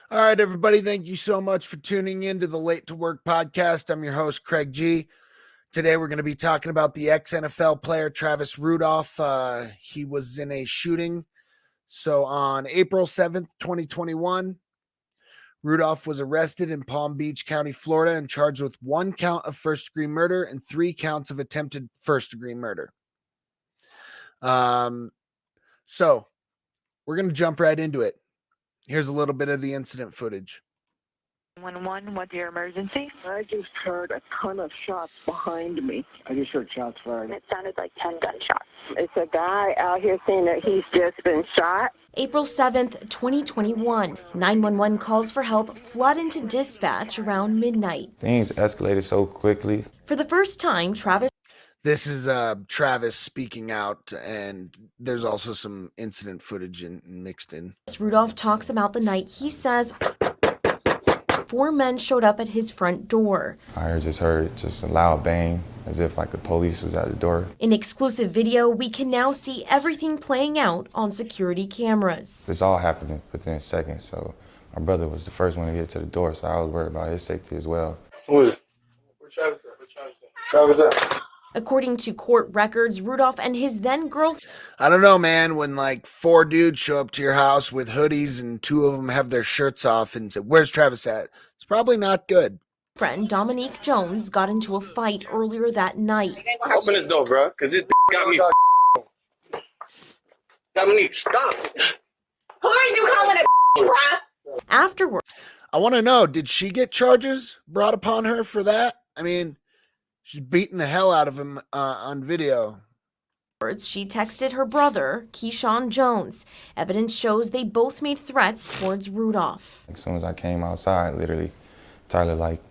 All right, everybody. Thank you so much for tuning in to the Late to Work podcast. I'm your host, Craig G. Today, we're going to be talking about the ex-NFL player, Travis Rudolph. He was in a shooting. So on April 7th, 2021, Rudolph was arrested in Palm Beach County, Florida, and charged with 1 count of first-degree murder and 3 counts of attempted first-degree murder. So we're going to jump right into it. Here's a little bit of the incident footage. 911, what's your emergency? I just heard a ton of shots behind me. I just heard shots fired. It sounded like 10 gunshots. It's a guy out here saying that he's just been shot. April 7th, 2021. 911 calls for help flood into dispatch around midnight. Things escalated so quickly. For the first time, Travis This is Travis speaking out, and there's also some incident footage mixed in. Rudolph talks about the night he says 4 men showed up at his front door. I just heard a loud bang, as if like the police was at the door. In exclusive video, we can now see everything playing out on security cameras. This all happened within seconds, so my brother was the first one to get to the door, so I was worried about his safety as well. Who is it? Where Travis at? Travis at? According to court records, Rudolph and his then-girlfriend. I don't know, man, when like 4 dudes show up to your house with hoodies and 2 of them have their shirts off and say, "Where's Travis at?" It's probably not good. Friend Dominique Jones got into a fight earlier that night. Open this door, bro, because this got me. Dominique, stop. Who are you calling a bruh? Afterward, I want to know, did she get charges brought upon her for that? I mean, she's beating the hell out of him on video. she texted her brother, Keyshawn Jones. Evidence shows they both made threats towards Rudolph. As soon as I came outside, literally, Tyler like,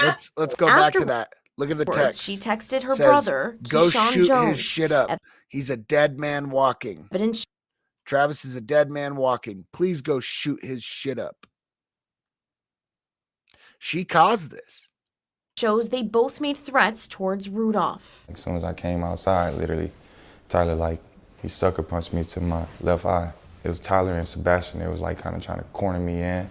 Let's go back to that. Look at the text. She texted her Says, brother, "Go Keyshawn shoot Jones. his shit up. He's a dead man walking. Evidence Travis is a dead man walking. Please go shoot his shit up." She caused this. shows they both made threats towards Rudolph. as soon as I came outside, literally, Tyler like, he sucker punched me to my left eye. It was Tyler and Sebastien. They was like kind of trying to corner me in.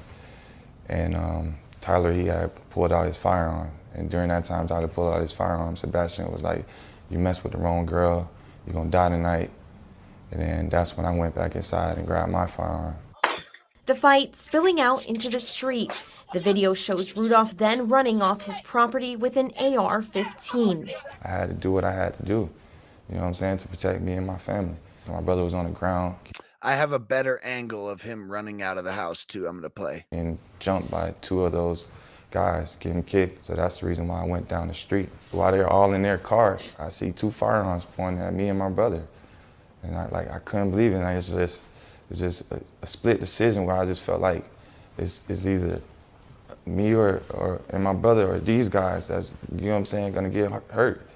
And Tyler, he had pulled out his firearm. And during that time, Tyler pulled out his firearm. Sebastien was like, "You messed with the wrong girl. You're gonna die tonight." And then that's when I went back inside and grabbed my firearm. The fight spilling out into the street. The video shows Rudolph then running off his property with an AR-15. I had to do what I had to do, you know what I'm saying, to protect me and my family. My brother was on the ground. I have a better angle of him running out of the house too. I'm going to play. And jumped by 2 of those guys getting kicked. So that's the reason why I went down the street. While they're all in their car, I see 2 firearms pointing at me and my brother. And I couldn't believe it. And it's just a split decision where I just felt like it's either me or and my brother or these guys that's, you know what I'm saying, gonna get hurt.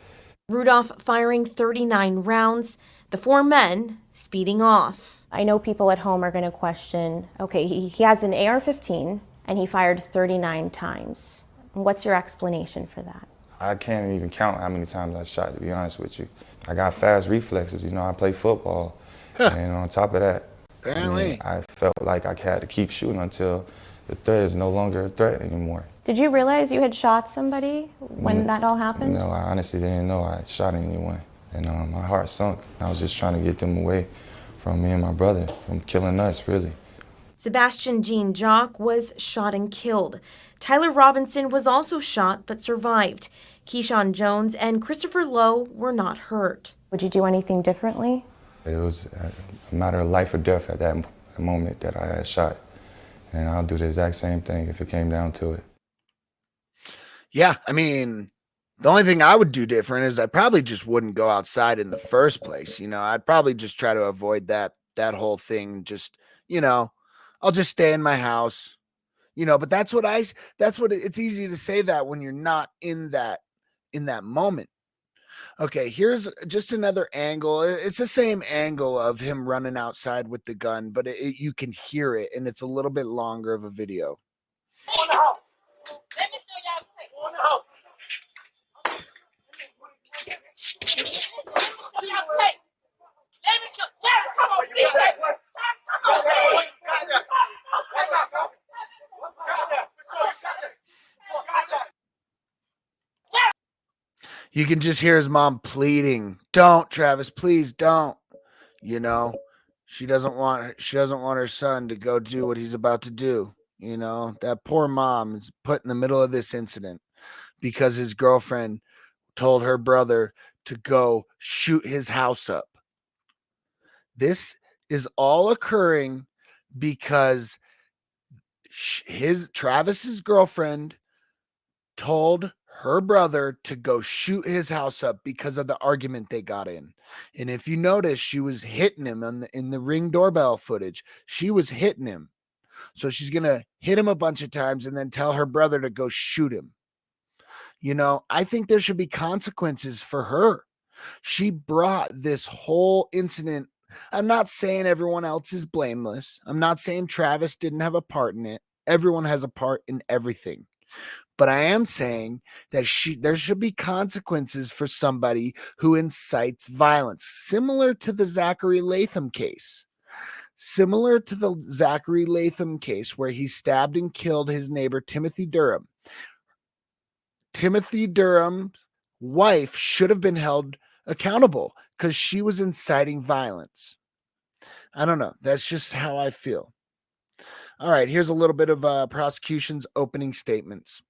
Rudolph firing 39 rounds, the 4 men speeding off. I know people at home are going to question, okay, he has an AR-15 and he fired 39 times. What's your explanation for that? I can't even count how many times I shot, to be honest with you. I got fast reflexes, you know, I play football. And on top of that, Apparently. I felt like I had to keep shooting until the threat is no longer a threat anymore. Did you realize you had shot somebody when that all happened? No, I honestly didn't know I had shot anyone. And my heart sunk. I was just trying to get them away from me and my brother, from killing us, really. Sebastien Jean-Jacques was shot and killed. Tyler Robinson was also shot but survived. Keyshawn Jones and Christopher Lowe were not hurt. Would you do anything differently? It was a matter of life or death at that moment that I had shot. And I'll do the exact same thing if it came down to it. Yeah, I mean, the only thing I would do different is I probably just wouldn't go outside in the first place. You know, I'd probably just try to avoid that whole thing. Just, you know, I'll just stay in my house, you know, but that's what it's easy to say that when you're not in that moment. Okay, here's just another angle. It's the same angle of him running outside with the gun, but you can hear it, and it's a little bit longer of a video. Go in the house. Let me show y'all. Go in the house. Let me show. Sarah, come on, please. Come on, please. You can just hear his mom pleading, "Don't, Travis, please don't." You know, she doesn't want her son to go do what he's about to do. You know, that poor mom is put in the middle of this incident because his girlfriend told her brother to go shoot his house up. This is all occurring because his Travis's girlfriend told her brother to go shoot his house up because of the argument they got in. And if you notice, she was hitting him in the Ring doorbell footage. She was hitting him. So she's going to hit him a bunch of times and then tell her brother to go shoot him. You know, I think there should be consequences for her. She brought this whole incident. I'm not saying everyone else is blameless. I'm not saying Travis didn't have a part in it. Everyone has a part in everything. But I am saying that there should be consequences for somebody who incites violence, similar to the Zachary Latham case. Similar to the Zachary Latham case where he stabbed and killed his neighbor, Timothy Durham. Timothy Durham's wife should have been held accountable because she was inciting violence. I don't know. That's just how I feel. All right, here's a little bit of prosecution's opening statements.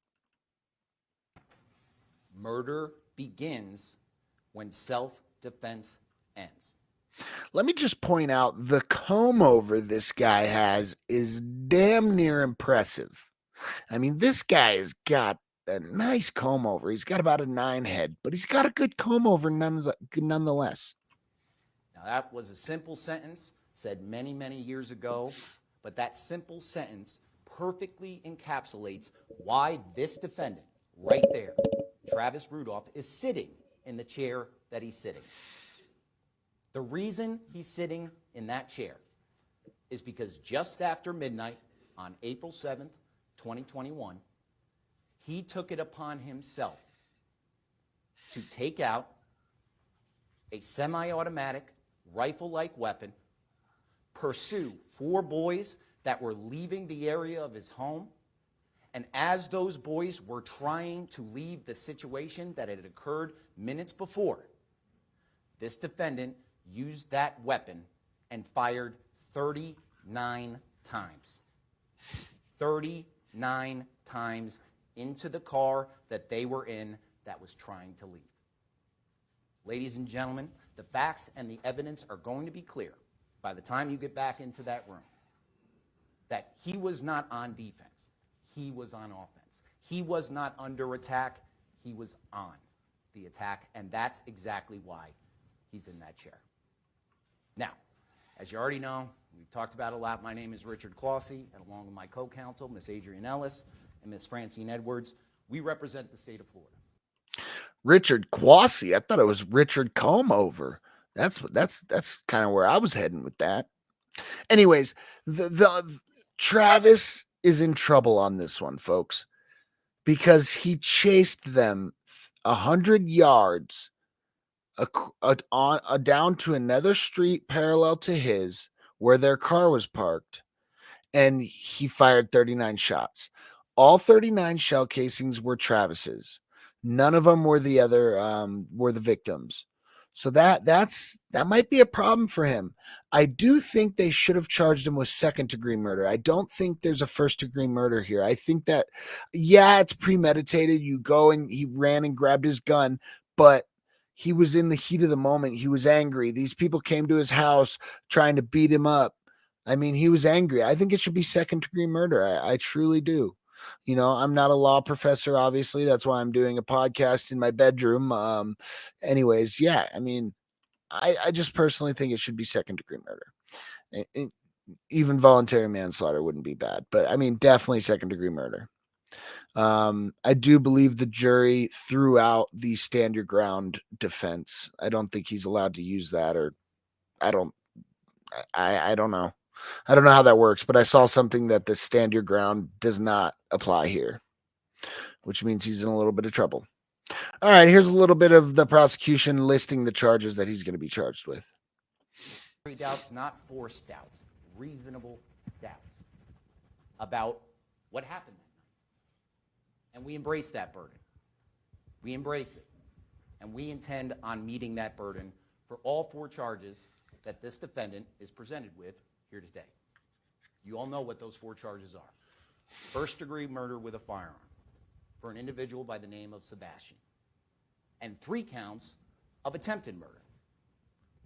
Murder begins when self-defense ends. Let me just point out the comb over this guy has is damn near impressive. I mean, this guy has got a nice comb over. He's got about a 9 head, but he's got a good comb over nonetheless. Now, that was a simple sentence said many, many years ago, but that simple sentence perfectly encapsulates why this defendant right there, Travis Rudolph, is sitting in the chair that he's sitting. The reason he's sitting in that chair is because just after midnight on April 7th, 2021, he took it upon himself to take out a semi-automatic rifle-like weapon, pursue 4 boys that were leaving the area of his home, and as those boys were trying to leave the situation that had occurred minutes before, this defendant used that weapon and fired 39 times. 39 times into the car that they were in that was trying to leave. Ladies and gentlemen, the facts and the evidence are going to be clear by the time you get back into that room that he was not on defense. He was on offense. He was not under attack. He was on the attack, and that's exactly why he's in that chair. Now, as you already know, we've talked about it a lot. My name is Richard Clausey, and along with my co-counsel, Miss Adrienne Ellis and Miss Francine Edwards, we represent the state of Florida. Richard Quasi. I thought it was Richard Comeover. That's kind of where I was heading with that. Anyways, the Travis is in trouble on this one, folks, because he chased them 100 yards down to another street parallel to his where their car was parked, and he fired 39 shots. All 39 shell casings were Travis's. None of them were were the victims. So that might be a problem for him. I do think they should have charged him with second-degree murder. I don't think there's a first-degree murder here. I think that, yeah, it's premeditated. You go and he ran and grabbed his gun, but he was in the heat of the moment. He was angry. These people came to his house trying to beat him up. I mean, he was angry. I think it should be second-degree murder. I truly do. You know, I'm not a law professor, obviously. That's why I'm doing a podcast in my bedroom. Anyways, yeah, I mean, I just personally think it should be second-degree murder. Even voluntary manslaughter wouldn't be bad, but I mean, definitely second-degree murder. I do believe the jury threw out the stand your ground defense. I don't think he's allowed to use that, or I don't know. I don't know how that works, but I saw something that the stand your ground does not apply here, which means he's in a little bit of trouble. All right, here's a little bit of the prosecution listing the charges that he's going to be charged with. Doubts, not forced doubts, reasonable doubts about what happened that night. And we embrace that burden. We embrace it. and we intend on meeting that burden for all 4 charges that this defendant is presented with here today. You all know what those 4 charges are. First-degree murder with a firearm for an individual by the name of Sebastien, and 3 counts of attempted murder.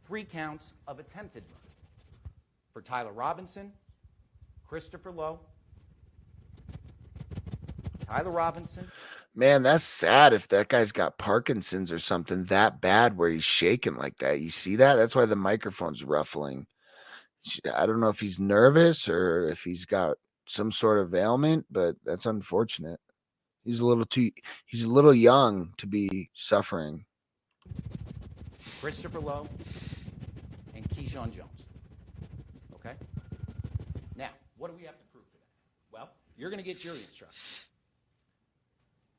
3 counts of attempted murder for Tyler Robinson, Christopher Lowe, Tyler Robinson. Man, that's sad if that guy's got Parkinson's or something that bad where he's shaking like that. You see that? That's why the microphone's ruffling. I don't know if he's nervous or if he's got some sort of ailment, but that's unfortunate. He's a little young to be suffering. Christopher Lowe and Keyshawn Jones. Okay? Now, what do we have to prove today? Well, you're going to get jury instructions.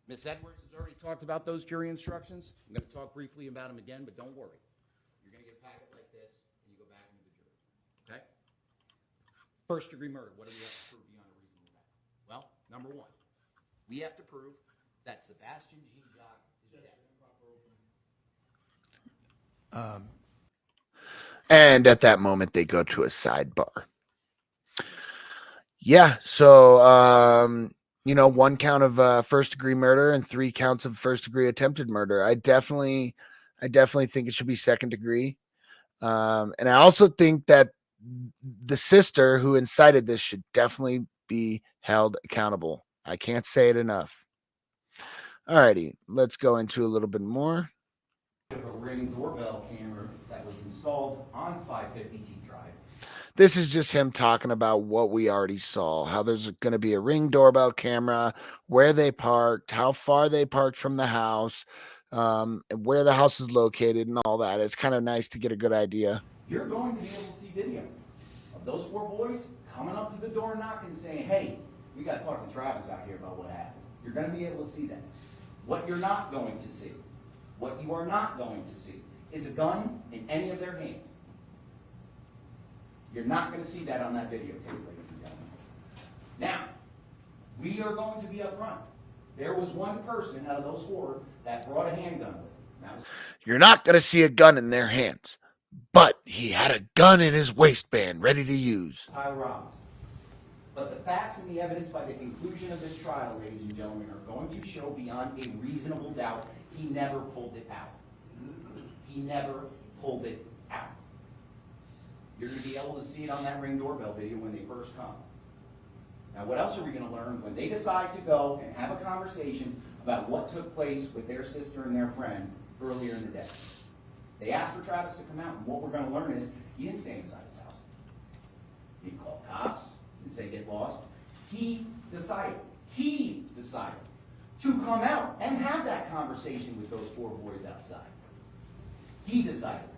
Ms. Edwards has already talked about those jury instructions. I'm going to talk briefly about them again, but don't worry. You're going to get a packet like this, and you go back into the jury. Okay? First-degree murder. What do we have to prove beyond a reasonable doubt? Well, number 1, we have to prove that Sebastien Jean-Jacques is dead. And at that moment, they go to a sidebar. Yeah, so 1 count of first-degree murder and 3 counts of first-degree attempted murder. I definitely think it should be second-degree, and I also think that the sister who incited this should definitely be held accountable. I can't say it enough. Alrighty, let's go into a little bit more. A Ring doorbell camera that was installed on 550 T Drive. This is just him talking about what we already saw, how there's going to be a Ring doorbell camera, where they parked, how far they parked from the house, where the house is located and all that. It's kind of nice to get a good idea. You're going to be able to see video of those 4 boys coming up to the door knocking and saying, hey, we got to talk to Travis out here about what happened. You're going to be able to see that. What you're not going to see, what you are not going to see, is a gun in any of their hands. You're not going to see that on that videotape, ladies and gentlemen. Now, we are going to be upfront. There was 1 person out of those 4 that brought a handgun with him. You're not going to see a gun in their hands, but he had a gun in his waistband ready to use. Tyler Robinson. But the facts and the evidence by the conclusion of this trial, ladies and gentlemen, are going to show beyond a reasonable doubt he never pulled it out. He never pulled it out. You're going to be able to see it on that Ring doorbell video when they first come. Now, what else are we going to learn when they decide to go and have a conversation about what took place with their sister and their friend earlier in the day? They asked for Travis to come out, and what we're going to learn is he didn't stay inside his house. He didn't call cops, didn't say get lost. He decided to come out and have that conversation with those 4 boys outside. He decided that.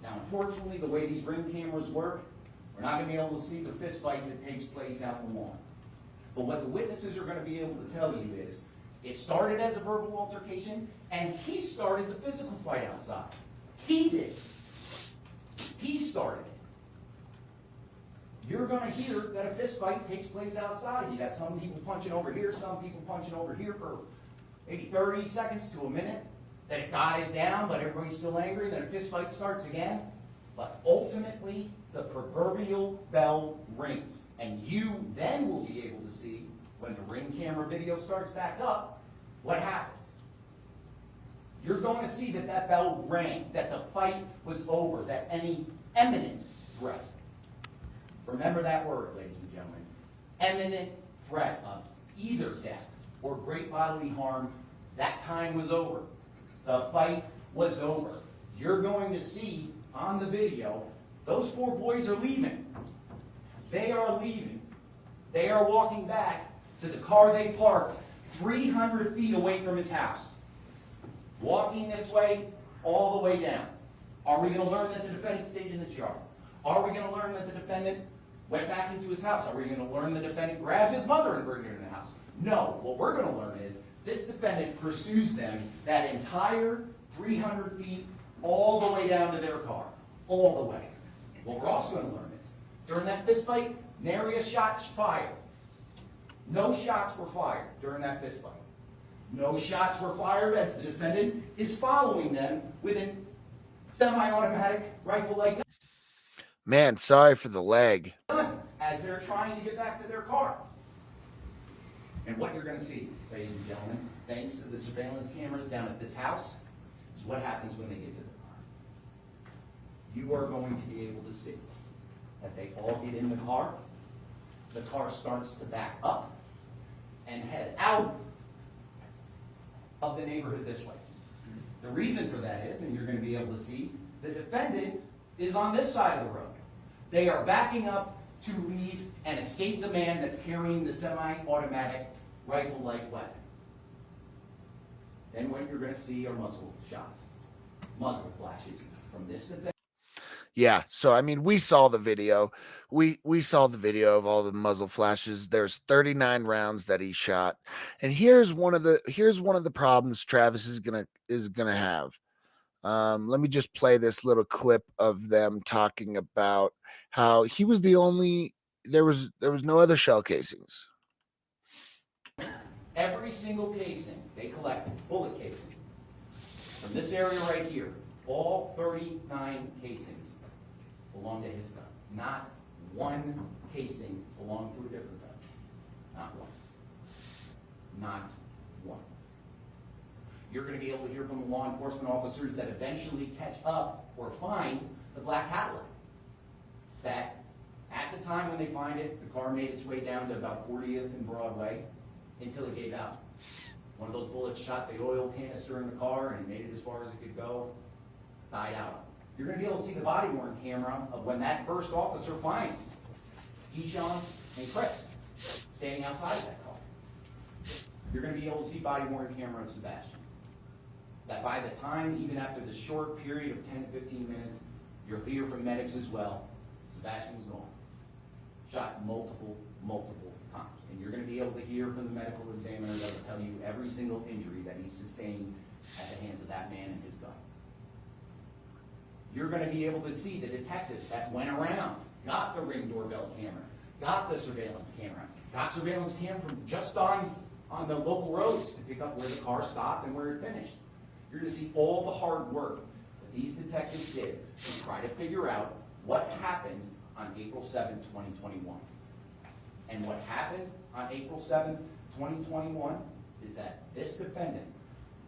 Now, unfortunately, the way these Ring cameras work, we're not going to be able to see the fist fight that takes place out in the lawn. But what the witnesses are going to be able to tell you is, it started as a verbal altercation, and he started the physical fight outside. He did. He started it. You're going to hear that a fist fight takes place outside. You got some people punching over here, some people punching over here for maybe 30 seconds to a minute. Then it dies down, but everybody's still angry. Then a fist fight starts again. But ultimately, the proverbial bell rings. And you then will be able to see, when the Ring camera video starts back up, what happens. You're going to see that that bell rang, that the fight was over, that any imminent threat. Remember that word, ladies and gentlemen. Imminent threat of either death or great bodily harm, that time was over. The fight was over. You're going to see on the video, those 4 boys are leaving. They are leaving. They are walking back to the car they parked 300 feet away from his house. Walking this way, all the way down. Are we going to learn that the defendant stayed in the yard? Are we going to learn that the defendant went back into his house? Are we going to learn the defendant grabbed his mother and brought her in the house? No. What we're going to learn is this defendant pursues them that entire 300 feet all the way down to their car. All the way. What we're also going to learn is, during that fist fight, nary a shot fired. No shots were fired during that fist fight. No shots were fired as the defendant is following them with a semi-automatic rifle like that. Man, sorry for the leg. As they're trying to get back to their car. And what you're going to see, ladies and gentlemen, thanks to the surveillance cameras down at this house, is what happens when they get to the car. You are going to be able to see that they all get in the car starts to back up and head out of the neighborhood this way. The reason for that is, and you're going to be able to see, the defendant is on this side of the road. They are backing up to leave and escape the man that's carrying the semi-automatic rifle-like weapon. Then what you're going to see are muzzle shots, muzzle flashes from this defendant. Yeah, so I mean, we saw the video. We saw the video of all the muzzle flashes. There's 39 rounds that he shot, and here's one of the problems Travis is gonna have. Let me just play this little clip of them talking about how he was the only. There was no other shell casings. Every single casing they collected, bullet casing, from this area right here, all 39 casings belong to his gun. Not one casing belonged to a different gun. Not one. Not one. You're going to be able to hear from the law enforcement officers that eventually catch up or find the black Cadillac. That at the time when they find it, the car made its way down to about 40th and Broadway until it gave out. One of those bullets shot the oil canister in the car and made it as far as it could go, died out. You're going to be able to see the body-worn camera of when that first officer finds Keyshawn and Chris standing outside of that car. You're going to be able to see body-worn camera of Sebastien. That by the time, even after the short period of 10 to 15 minutes, you'll hear from medics as well, Sebastien was gone. Shot multiple times. And you're going to be able to hear from the medical examiner that will tell you every single injury that he sustained at the hands of that man and his gun. You're going to be able to see the detectives that went around, got the Ring doorbell camera, got the surveillance camera, got surveillance camera from just on the local roads to pick up where the car stopped and where it finished. You're going to see all the hard work that these detectives did to try to figure out what happened on April 7, 2021. And what happened on April 7, 2021 is that this defendant,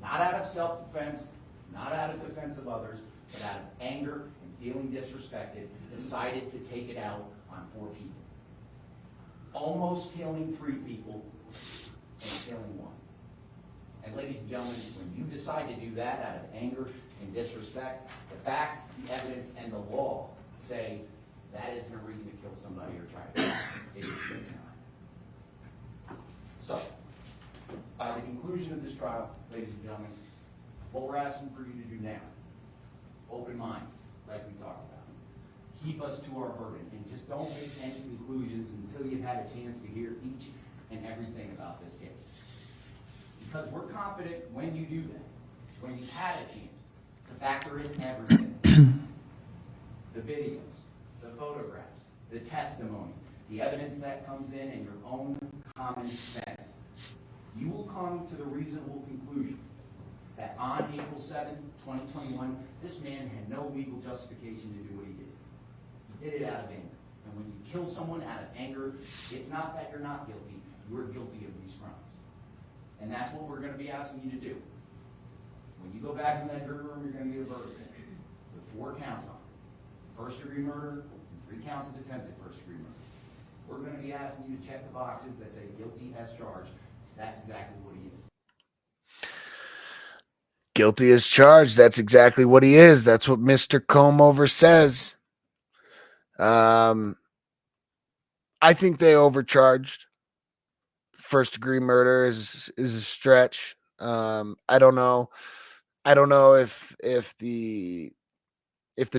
not out of self-defense, not out of defense of others, but out of anger and feeling disrespected, decided to take it out on 4 people. Almost killing 3 people and killing 1. And ladies and gentlemen, when you decide to do that out of anger and disrespect, the facts, the evidence, and the law say that isn't a reason to kill somebody or try to kill them. It is just not. So, by the conclusion of this trial, ladies and gentlemen, what we're asking for you to do now, open mind, like we talked about. Keep us to our burden, and just don't make any conclusions until you've had a chance to hear each and everything about this case. Because we're confident when you do that, when you've had a chance to factor in everything, the videos, the photographs, the testimony, the evidence that comes in, and your own common sense, you will come to the reasonable conclusion that on April 7, 2021, this man had no legal justification to do what he did. He did it out of anger. And when you kill someone out of anger, it's not that you're not guilty, you're guilty of these crimes. And that's what we're going to be asking you to do. When you go back in that jury room, you're going to get a verdict with 4 counts on it. First-degree murder and 3 counts of attempted first-degree murder. We're going to be asking you to check the boxes that say guilty as charged, because that's exactly what he is. Guilty as charged. That's exactly what he is. That's what Mr. Comeover says. I think they overcharged. First-degree murder is a stretch. I don't know if the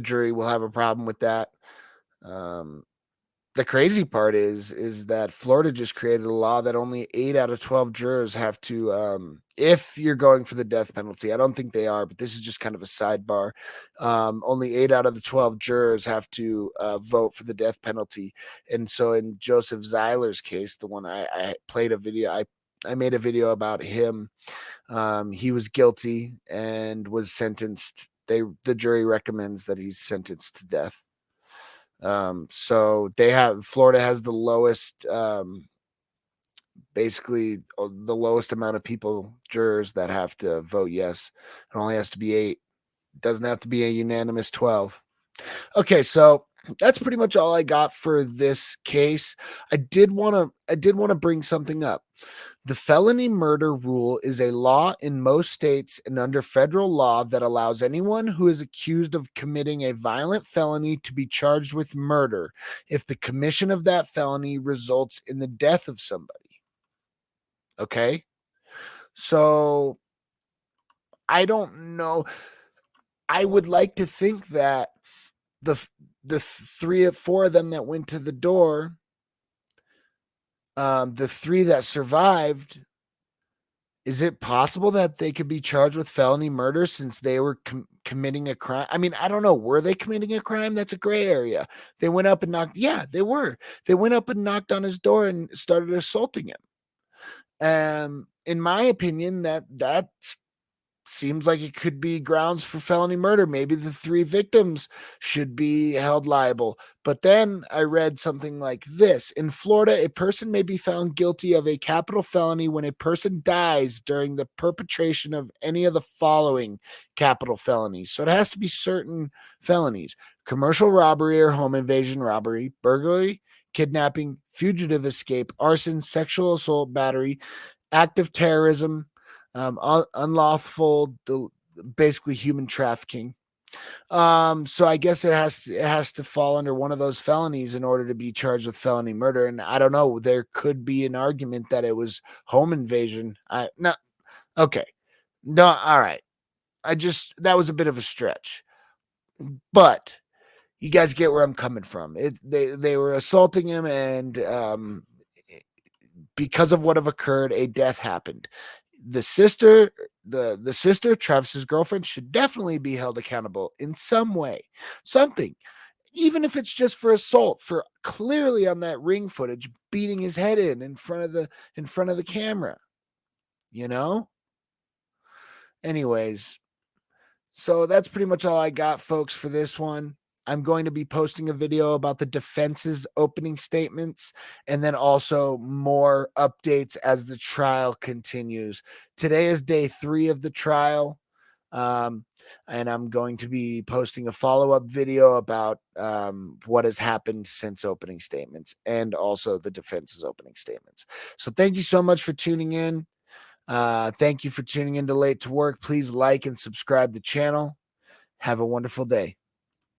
jury will have a problem with that. The crazy part is that Florida just created a law that only 8 out of 12 jurors have to, if you're going for the death penalty, I don't think they are, but this is just kind of a sidebar. Only 8 out of the 12 jurors have to vote for the death penalty. And so in Joseph Zeiler's case, the one I played a video, I I made a video about him. He was guilty and was sentenced. The jury recommends that he's sentenced to death. So Florida has the lowest, basically the lowest amount of jurors that have to vote yes. It only has to be 8. It doesn't have to be a unanimous 12. Okay, so that's pretty much all I got for this case. I did want to bring something up. The felony murder rule is a law in most states and under federal law that allows anyone who is accused of committing a violent felony to be charged with murder if the commission of that felony results in the death of somebody. Okay? So I don't know. I would like to think that the 3 or 4 of them that went to the door, the 3 that survived, is it possible that they could be charged with felony murder since they were committing a crime? I mean, I don't know. Were they committing a crime? That's a gray area. They went up and knocked. Yeah, they were. They went up and knocked on his door and started assaulting him. In my opinion, that seems like it could be grounds for felony murder. Maybe the 3 victims should be held liable. But then I read something like this. In Florida, a person may be found guilty of a capital felony when a person dies during the perpetration of any of the following capital felonies. So it has to be certain felonies: commercial robbery or home invasion robbery, burglary, kidnapping, fugitive escape, arson, sexual assault, battery, active terrorism, unlawful, basically human trafficking. So I guess it has to fall under one of those felonies in order to be charged with felony murder. And I don't know, there could be an argument that it was home invasion. Okay. No, all right. That was a bit of a stretch. But you guys get where I'm coming from. They were assaulting him, and because of what have occurred, a death happened. The sister, Travis's girlfriend, should definitely be held accountable in some way, something, even if it's just for assault, for clearly on that ring footage beating his head in front of the camera. Anyways, so that's pretty much all I got, folks, for this one. I'm going to be posting a video about the defense's opening statements and then also more updates as the trial continues. Today is day 3 of the trial. And I'm going to be posting a follow-up video about what has happened since opening statements and also the defense's opening statements. So thank you so much for tuning in. Thank you for tuning in to Late to Work. Please like and subscribe the channel. Have a wonderful day.